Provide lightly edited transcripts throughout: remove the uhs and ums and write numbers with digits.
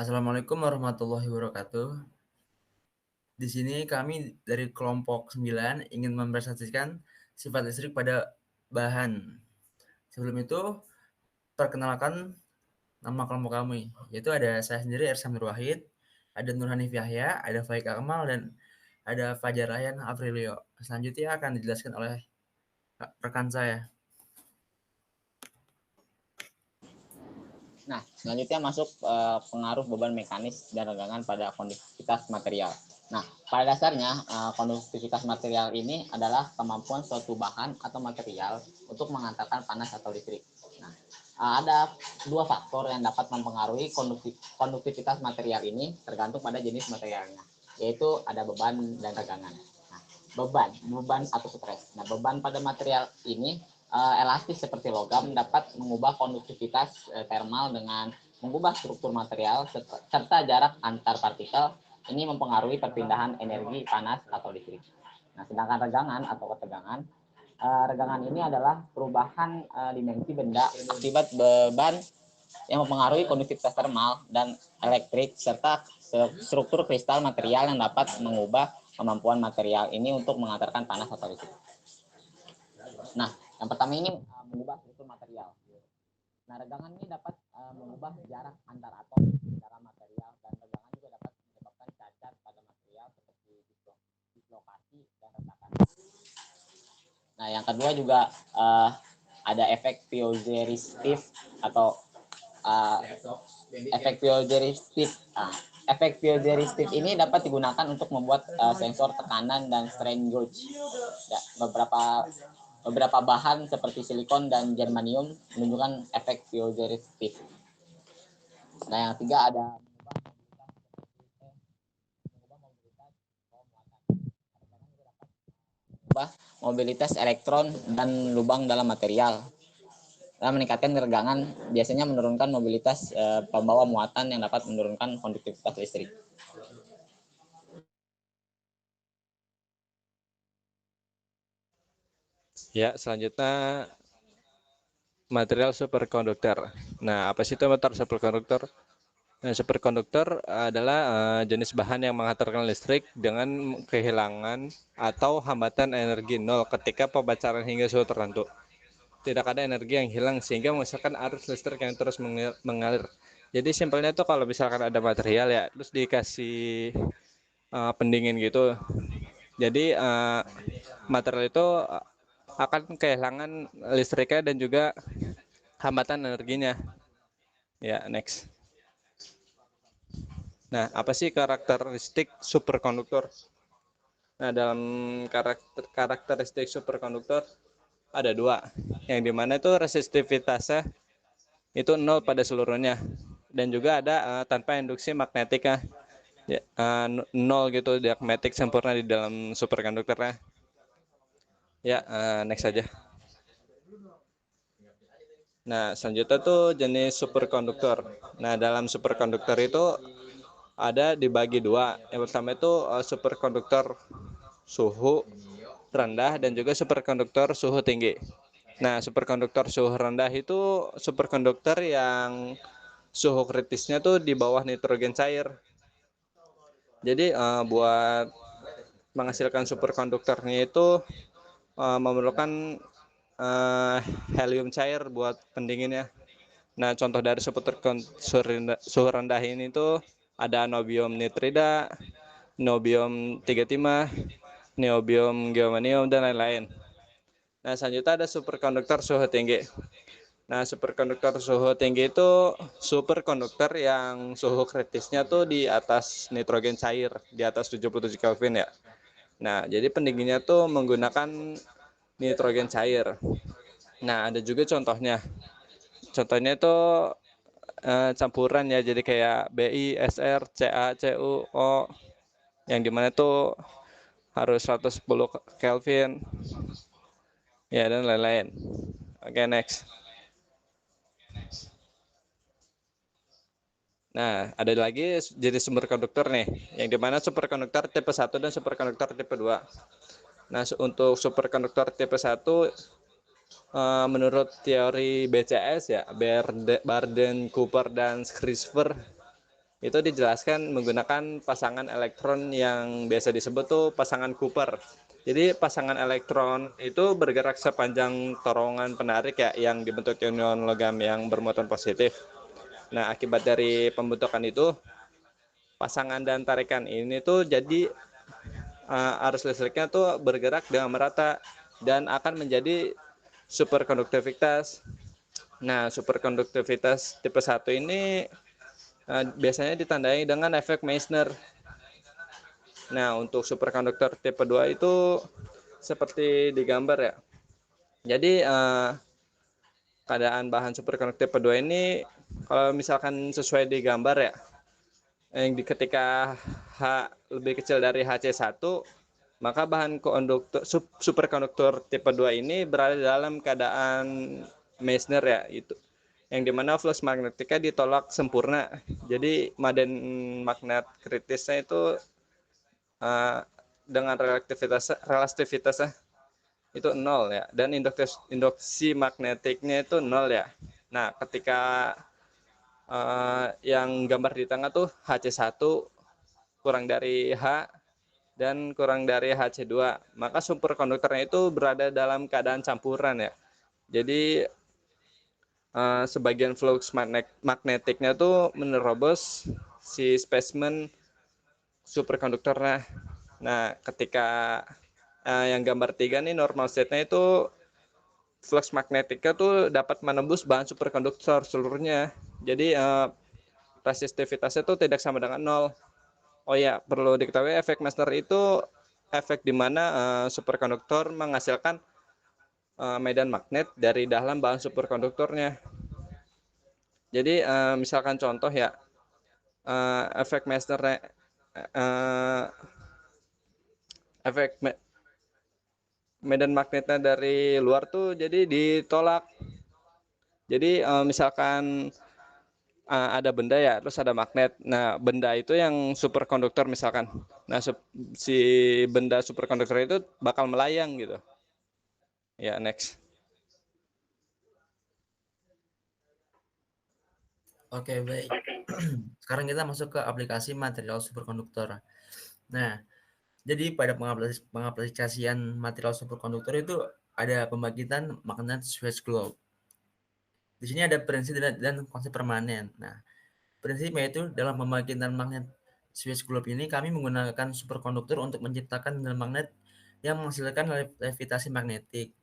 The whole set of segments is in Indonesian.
Assalamualaikum warahmatullahi wabarakatuh. Di sini kami dari kelompok 9 ingin mempresentasikan sifat listrik pada bahan. Sebelum itu, perkenalkan nama kelompok kami, yaitu ada saya sendiri Ersan Nur Wahid, ada Nur Hanif Yahya, ada Faik Akmal, dan ada Fajar Ryan Aprilio. Selanjutnya akan dijelaskan oleh rekan saya. Nah, selanjutnya masuk pengaruh beban mekanis dan regangan pada konduktivitas material. Nah, pada dasarnya konduktivitas material ini adalah kemampuan suatu bahan atau material untuk mengantarkan panas atau listrik. Nah, ada dua faktor yang dapat mempengaruhi konduktivitas material ini tergantung pada jenis materialnya, yaitu ada beban dan regangan. Nah, beban atau stres. Nah, beban pada material ini elastis seperti logam dapat mengubah konduktivitas thermal dengan mengubah struktur material serta jarak antar partikel. Ini mempengaruhi perpindahan energi panas atau listrik. Nah, sedangkan regangan atau ketegangan, regangan ini adalah perubahan dimensi benda akibat beban yang mempengaruhi konduktivitas thermal dan elektrik serta struktur kristal material yang dapat mengubah kemampuan material ini untuk mengantarkan panas atau listrik. Nah, yang pertama ini mengubah struktur material. Nah, regangan ini dapat mengubah jarak antar atom dalam material, dan regangan juga dapat menyebabkan cacat pada material seperti dislokasi dan retakan. Nah, yang kedua juga ada efek piezoresistif atau efek piezoresistif. Efek piezoresistif ini dapat digunakan untuk membuat sensor tekanan dan strain gauge. Ya, beberapa bahan seperti silikon dan germanium menunjukkan efek piezoresistif. Nah, yang ketiga ada mobilitas elektron dan lubang dalam material. Dalam meningkatkan regangan, biasanya menurunkan mobilitas pembawa muatan yang dapat menurunkan konduktivitas listrik. Ya, selanjutnya material superkonduktor. Nah, apa sih itu material superkonduktor? Nah, superkonduktor adalah jenis bahan yang menghantarkan listrik dengan kehilangan atau hambatan energi nol ketika pembacaran hingga suhu tertentu. Tidak ada energi yang hilang sehingga menghasilkan arus listrik yang terus mengalir. Jadi simpelnya tuh kalau misalkan ada material ya, terus dikasih pendingin gitu. Jadi material itu akan kehilangan listriknya dan juga hambatan energinya. Ya, next. Nah, apa sih karakteristik superkonduktor? Nah, dalam karakteristik superkonduktor ada dua. Yang dimana itu resistivitasnya itu 0 pada seluruhnya. Dan juga ada tanpa induksi magnetiknya. Ya, 0 gitu, diagnetik sempurna di dalam superkonduktornya. Ya, next saja. Nah, selanjutnya tuh jenis superkonduktor. Nah, dalam superkonduktor itu ada dibagi dua. Yang pertama itu superkonduktor suhu rendah dan juga superkonduktor suhu tinggi. Nah, superkonduktor suhu rendah itu superkonduktor yang suhu kritisnya tuh di bawah nitrogen cair. Jadi buat menghasilkan superkonduktornya itu memerlukan helium cair buat pendinginnya. Nah, contoh dari suhu rendah ini tuh ada niobium nitrida, niobium 35, niobium germanium, dan lain-lain. Nah, selanjutnya ada superkonduktor suhu tinggi. Nah, superkonduktor suhu tinggi itu superkonduktor yang suhu kritisnya tuh di atas nitrogen cair, di atas 77 Kelvin ya. Nah, jadi pendinginnya tuh menggunakan nitrogen cair. Nah, ada juga contohnya. Contohnya itu campuran ya, jadi kayak Bi, Sr, Ca, Cu, O, yang dimana itu harus 110 Kelvin, ya, dan lain-lain. Oke, next. Nah, ada lagi jenis superkonduktor nih, yang dimana superkonduktor tipe 1 dan superkonduktor tipe 2. Nah, untuk superkonduktor tipe 1, menurut teori BCS ya, Barden, Cooper, dan Schrieffer, itu dijelaskan menggunakan pasangan elektron yang biasa disebut tuh pasangan Cooper. Jadi pasangan elektron itu bergerak sepanjang torongan penarik ya yang dibentuk ion logam yang bermuatan positif. Nah, akibat dari pembentukan itu pasangan dan tarikan ini tuh jadi arus listriknya tuh bergerak dengan merata dan akan menjadi superkonduktivitas. Nah, superkonduktivitas tipe 1 ini biasanya ditandai dengan efek Meissner. Nah, untuk superkonduktor tipe 2 itu seperti digambar ya. Jadi keadaan bahan superkonduktor tipe 2 ini kalau misalkan sesuai digambar ya, yang ketika H lebih kecil dari HC1, maka bahan superkonduktor tipe 2 ini berada dalam keadaan Meissner ya, itu yang dimana flux magnetika ditolak sempurna. Jadi maden magnet kritisnya itu dengan relativitasnya itu 0 ya, dan induksi magnetiknya itu 0 ya. Nah, ketika yang gambar di tengah tuh HC1 kurang dari H dan kurang dari HC2, maka superkonduktornya itu berada dalam keadaan campuran ya. Jadi sebagian flux magnetiknya tuh menerobos si spesimen superkonduktornya. Nah, ketika yang gambar 3 nih normal state-nya itu flux magnetiknya tuh dapat menembus bahan superkonduktor seluruhnya. Jadi resistivitasnya tuh tidak sama dengan 0. Oh ya, perlu diketahui efek Meissner itu efek di mana superkonduktor menghasilkan medan magnet dari dalam bahan superkonduktornya. Jadi misalkan contoh ya, efek Meissner efek medan magnetnya dari luar tuh jadi ditolak. Jadi misalkan ada benda ya, terus ada magnet. Nah, benda itu yang superkonduktor misalkan. Nah, si benda superkonduktor itu bakal melayang gitu. Ya, next. Oke, baik. Sekarang kita masuk ke aplikasi material superkonduktor. Nah, jadi pada pengaplikasian material superkonduktor itu ada pembangkitan magnet Schwarzschild globe. Di sini ada prinsip dan konsep permanen. Nah, prinsipnya itu dalam pembangkitan magnet Schwarzschild globe ini kami menggunakan superkonduktor untuk menciptakan medan magnet yang menghasilkan levitasi magnetik.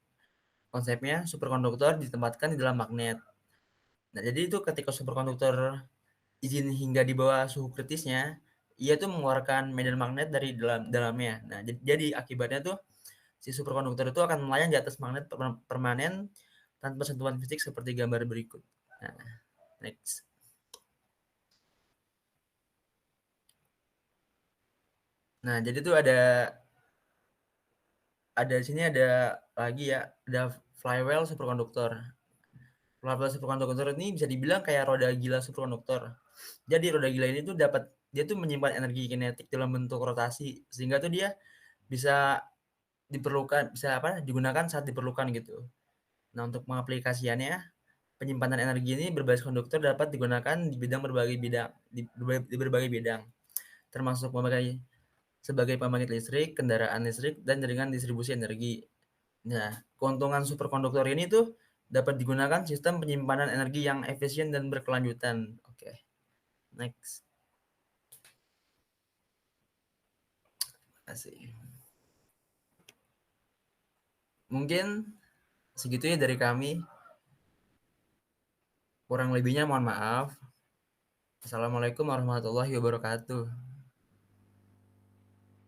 Konsepnya superkonduktor ditempatkan di dalam magnet. Nah, jadi itu ketika superkonduktor izin hingga di bawah suhu kritisnya, ia tuh mengeluarkan medan magnet dari dalamnya. Nah, jadi akibatnya tuh si superkonduktor itu akan melayang di atas magnet permanen tanpa sentuhan fisik seperti gambar berikut. Nah, next. Nah, jadi tuh ada di sini ada lagi ya, ada flywheel superkonduktor. Flywheel superkonduktor ini bisa dibilang kayak roda gila superkonduktor. Jadi roda gila ini tuh dia tuh menyimpan energi kinetik dalam bentuk rotasi sehingga tuh dia bisa digunakan saat diperlukan gitu. Nah, untuk pengaplikasiannya, penyimpanan energi ini berbasis konduktor dapat digunakan di berbagai bidang, termasuk sebagai pembangkit listrik, kendaraan listrik, dan jaringan distribusi energi. Nah, keuntungan superkonduktor ini tuh dapat digunakan sistem penyimpanan energi yang efisien dan berkelanjutan. Oke, next. Terima kasih. Mungkin segitu ya dari kami. Kurang lebihnya mohon maaf. Assalamualaikum warahmatullahi wabarakatuh.